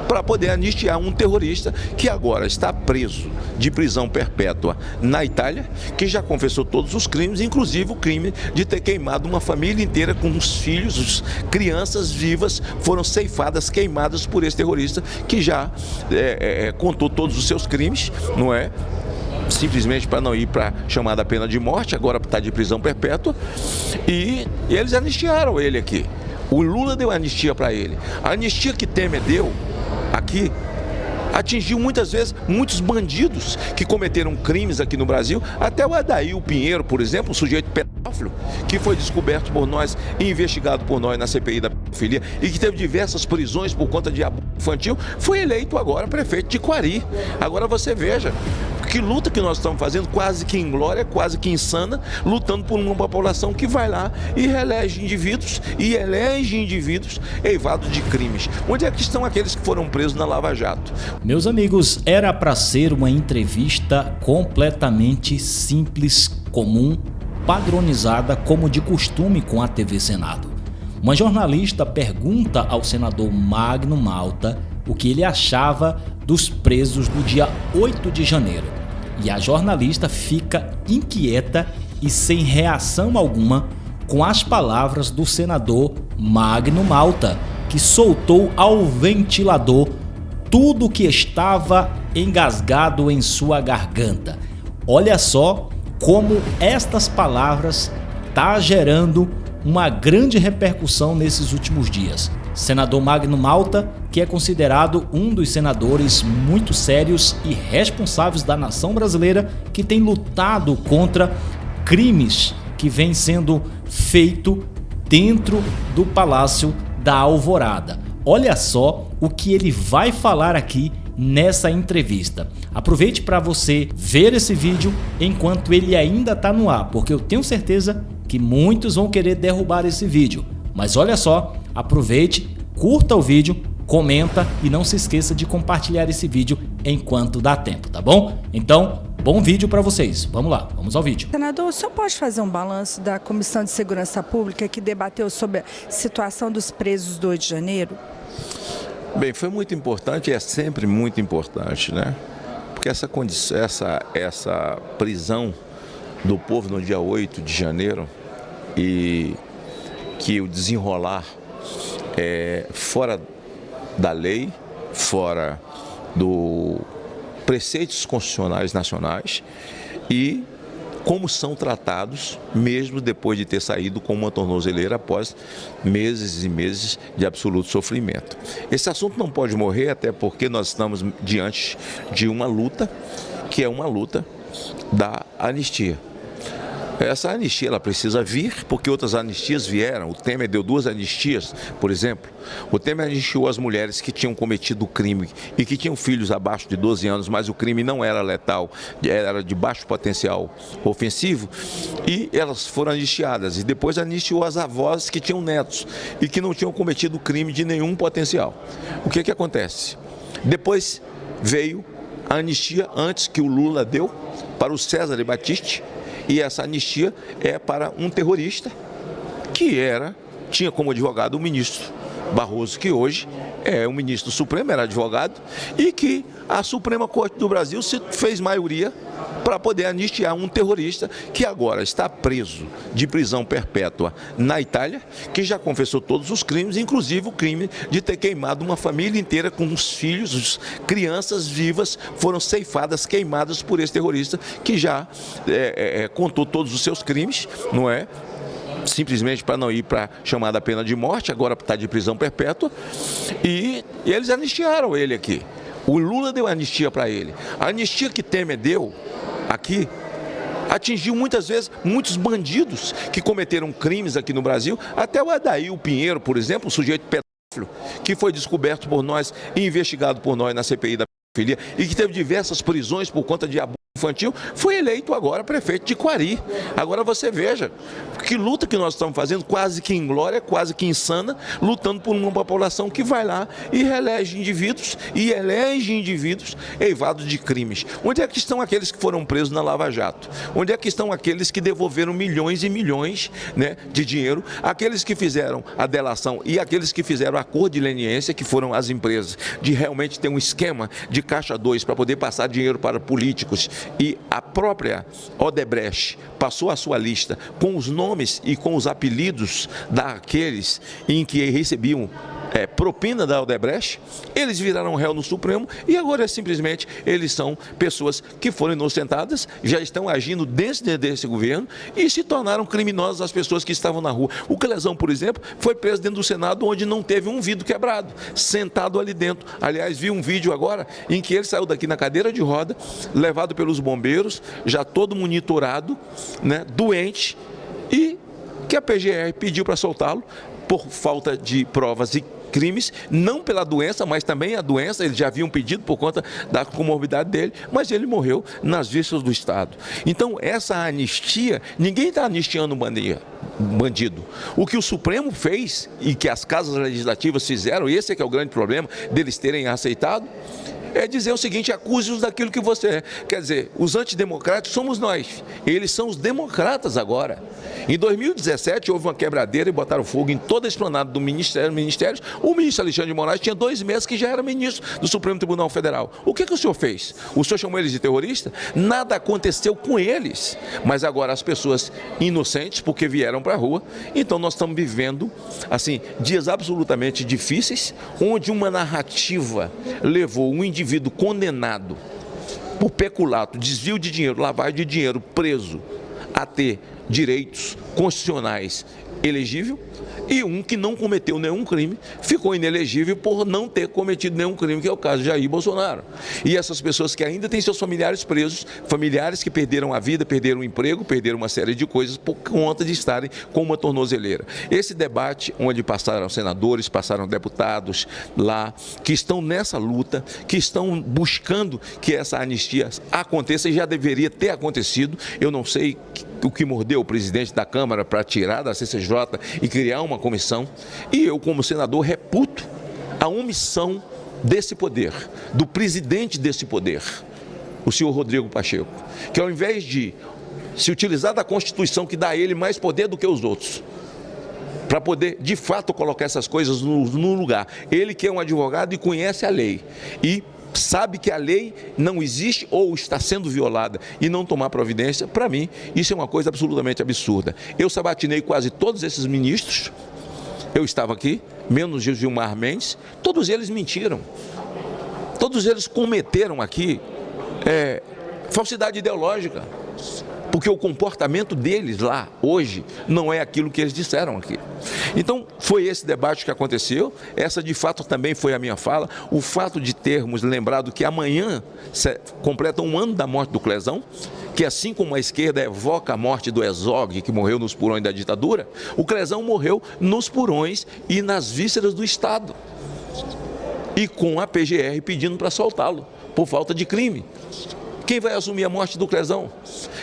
para poder anistiar um terrorista que agora está preso de prisão perpétua na Itália, que já confessou todos os crimes, inclusive o crime de ter queimado uma família inteira com os filhos, crianças vivas foram ceifadas, queimadas por esse terrorista que já contou todos os seus crimes, não é? Simplesmente para não ir para chamada pena de morte, agora está de prisão perpétua, e eles anistiaram ele aqui. O Lula deu anistia para ele. A anistia que Temer deu aqui atingiu muitas vezes muitos bandidos que cometeram crimes aqui no Brasil, até o Adail Pinheiro, por exemplo, um sujeito pedófilo, que foi descoberto por nós e investigado por nós na CPI da pedofilia e que teve diversas prisões por conta de abuso infantil, foi eleito agora prefeito de Quari. Agora você veja que luta que nós estamos fazendo, quase que inglória, quase que insana, lutando por uma população que vai lá e elege indivíduos eivados de crimes. Onde é que estão aqueles que foram presos na Lava Jato? Meus amigos, era para ser uma entrevista completamente simples, comum, padronizada, como de costume com a TV Senado. Uma jornalista pergunta ao senador Magno Malta o que ele achava dos presos do dia 8 de janeiro. E a jornalista fica inquieta e sem reação alguma com as palavras do senador Magno Malta, que soltou ao ventilador tudo que estava engasgado em sua garganta. Olha só como estas palavras estão gerando uma grande repercussão nesses últimos dias. Senador Magno Malta, que é considerado um dos senadores muito sérios e responsáveis da nação brasileira, que tem lutado contra crimes que vêm sendo feitos dentro do Palácio da Alvorada. Olha só o que ele vai falar aqui nessa entrevista. Aproveite para você ver esse vídeo enquanto ele ainda está no ar, porque eu tenho certeza que muitos vão querer derrubar esse vídeo. Mas olha só, aproveite, curta o vídeo, comenta e não se esqueça de compartilhar esse vídeo enquanto dá tempo, tá bom? Então, bom vídeo para vocês. Vamos lá, vamos ao vídeo. Senador, o senhor pode fazer um balanço da Comissão de Segurança Pública que debateu sobre a situação dos presos do 8 de janeiro? Bem, foi muito importante e é sempre muito importante, né? Porque essa prisão do povo no dia 8 de janeiro e que o desenrolar fora da lei, fora dos preceitos constitucionais nacionais e como são tratados mesmo depois de ter saído com uma tornozeleira após meses e meses de absoluto sofrimento. Esse assunto não pode morrer, até porque nós estamos diante de uma luta, que é uma luta da anistia. Essa anistia ela precisa vir, porque outras anistias vieram. O Temer deu 2 anistias, por exemplo. O Temer anistiou as mulheres que tinham cometido o crime e que tinham filhos abaixo de 12 anos, mas o crime não era letal, era de baixo potencial ofensivo, e elas foram anistiadas. E depois anistiou as avós que tinham netos e que não tinham cometido crime de nenhum potencial. O que acontece? Depois veio a anistia antes que o Lula deu para o César Battisti. E essa anistia é para um terrorista que tinha como advogado o ministro Barroso, que hoje é o ministro Supremo, era advogado, e que a Suprema Corte do Brasil se fez maioria para poder anistiar um terrorista que agora está preso de prisão perpétua na Itália, que já confessou todos os crimes, inclusive o crime de ter queimado uma família inteira com os filhos, crianças vivas foram ceifadas, queimadas por esse terrorista que já contou todos os seus crimes, não é? Simplesmente para não ir para chamada pena de morte, agora está de prisão perpétua, e eles anistiaram ele aqui. O Lula deu anistia para ele. A anistia que Temer deu aqui atingiu muitas vezes muitos bandidos que cometeram crimes aqui no Brasil, até o Adail Pinheiro, por exemplo, um sujeito pedófilo, que foi descoberto por nós e investigado por nós na CPI da pedofilia e que teve diversas prisões por conta de abuso infantil, foi eleito agora prefeito de Quari. Agora você veja que luta que nós estamos fazendo, quase que inglória, quase que insana, lutando por uma população que vai lá e reelege indivíduos e elege indivíduos eivados de crimes. Onde é que estão aqueles que foram presos na Lava Jato? Onde é que estão aqueles que devolveram milhões e milhões, né, de dinheiro? Aqueles que fizeram a delação e aqueles que fizeram a acordo de leniência, que foram as empresas, de realmente ter um esquema de caixa 2 para poder passar dinheiro para políticos. E a própria Odebrecht passou a sua lista com os nomes e com os apelidos daqueles em que recebiam propina da Odebrecht. Eles viraram réu no Supremo e agora simplesmente eles são pessoas que foram inocentadas, já estão agindo dentro desse governo e se tornaram criminosos as pessoas que estavam na rua. O Clezão, por exemplo, foi preso dentro do Senado onde não teve um vidro quebrado, sentado ali dentro. Aliás, vi um vídeo agora em que ele saiu daqui na cadeira de roda, levado pelos bombeiros, já todo monitorado, né, doente, e que a PGR pediu para soltá-lo por falta de provas e crimes, não pela doença, mas também a doença, eles já haviam pedido por conta da comorbidade dele, mas ele morreu nas vistas do Estado. Então, essa anistia, ninguém está anistiando bandido. O que o Supremo fez e que as casas legislativas fizeram, esse é que é o grande problema deles terem aceitado, é dizer o seguinte: acuse-os daquilo que você é. Quer dizer, os antidemocráticos somos nós, eles são os democratas agora. Em 2017 houve uma quebradeira e botaram fogo em toda a esplanada do Ministério. O ministro Alexandre de Moraes tinha 2 meses que já era ministro do Supremo Tribunal Federal. O que o senhor fez? O senhor chamou eles de terrorista? Nada aconteceu com eles, mas agora as pessoas inocentes, porque vieram para a rua. Então nós estamos vivendo assim dias absolutamente difíceis, onde uma narrativa levou um indivíduo condenado por peculato, desvio de dinheiro, lavagem de dinheiro, preso, a ter direitos constitucionais elegível, e um que não cometeu nenhum crime ficou inelegível por não ter cometido nenhum crime, que é o caso de Jair Bolsonaro. E essas pessoas que ainda têm seus familiares presos, familiares que perderam a vida, perderam o emprego, perderam uma série de coisas por conta de estarem com uma tornozeleira. Esse debate, onde passaram senadores, passaram deputados lá, que estão nessa luta, que estão buscando que essa anistia aconteça, e já deveria ter acontecido. Eu não sei o que mordeu o presidente da Câmara para tirar da CCJ e criar uma comissão, e eu, como senador, reputo a omissão desse poder, do presidente desse poder, o senhor Rodrigo Pacheco, que ao invés de se utilizar da Constituição, que dá a ele mais poder do que os outros, para poder, de fato, colocar essas coisas no lugar, ele que é um advogado e conhece a lei, e sabe que a lei não existe ou está sendo violada, e não tomar providência, para mim, isso é uma coisa absolutamente absurda. Eu sabatinei quase todos esses ministros, eu estava aqui, menos Gilmar Mendes, todos eles mentiram, todos eles cometeram aqui falsidade ideológica, porque o comportamento deles lá, hoje, não é aquilo que eles disseram aqui. Então, foi esse debate que aconteceu, essa de fato também foi a minha fala, o fato de termos lembrado que amanhã completa 1 ano da morte do Clezão, que assim como a esquerda evoca a morte do Herzog, que morreu nos porões da ditadura, o Clezão morreu nos porões e nas vísceras do Estado, e com a PGR pedindo para soltá-lo, por falta de crime. Quem vai assumir a morte do Clezão?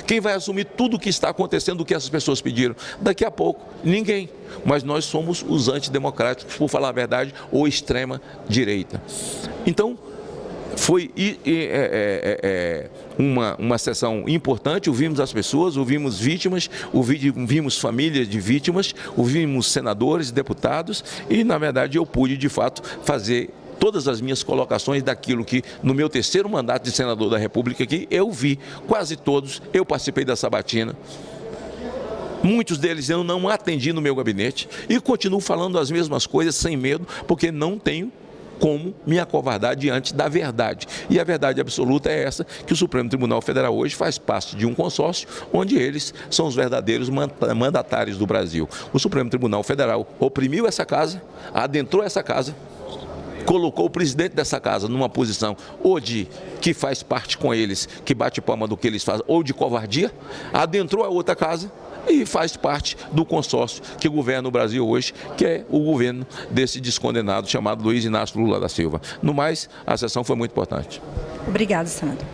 Quem vai assumir tudo o que está acontecendo, o que essas pessoas pediram? Daqui a pouco, ninguém. Mas nós somos os antidemocráticos, por falar a verdade, ou extrema direita. Então, foi uma sessão importante, ouvimos as pessoas, ouvimos vítimas, ouvimos famílias de vítimas, ouvimos senadores, deputados, e na verdade eu pude de fato fazer todas as minhas colocações daquilo que no meu 3º mandato de senador da República aqui, eu vi quase todos, eu participei da sabatina, muitos deles eu não atendi no meu gabinete e continuo falando as mesmas coisas sem medo, porque não tenho como me acovardar diante da verdade. E a verdade absoluta é essa, que o Supremo Tribunal Federal hoje faz parte de um consórcio onde eles são os verdadeiros mandatários do Brasil. O Supremo Tribunal Federal oprimiu essa casa, adentrou essa casa, colocou o presidente dessa casa numa posição ou de que faz parte com eles, que bate palma do que eles fazem, ou de covardia, adentrou a outra casa e faz parte do consórcio que governa o Brasil hoje, que é o governo desse descondenado chamado Luiz Inácio Lula da Silva. No mais, a sessão foi muito importante. Obrigado, senador.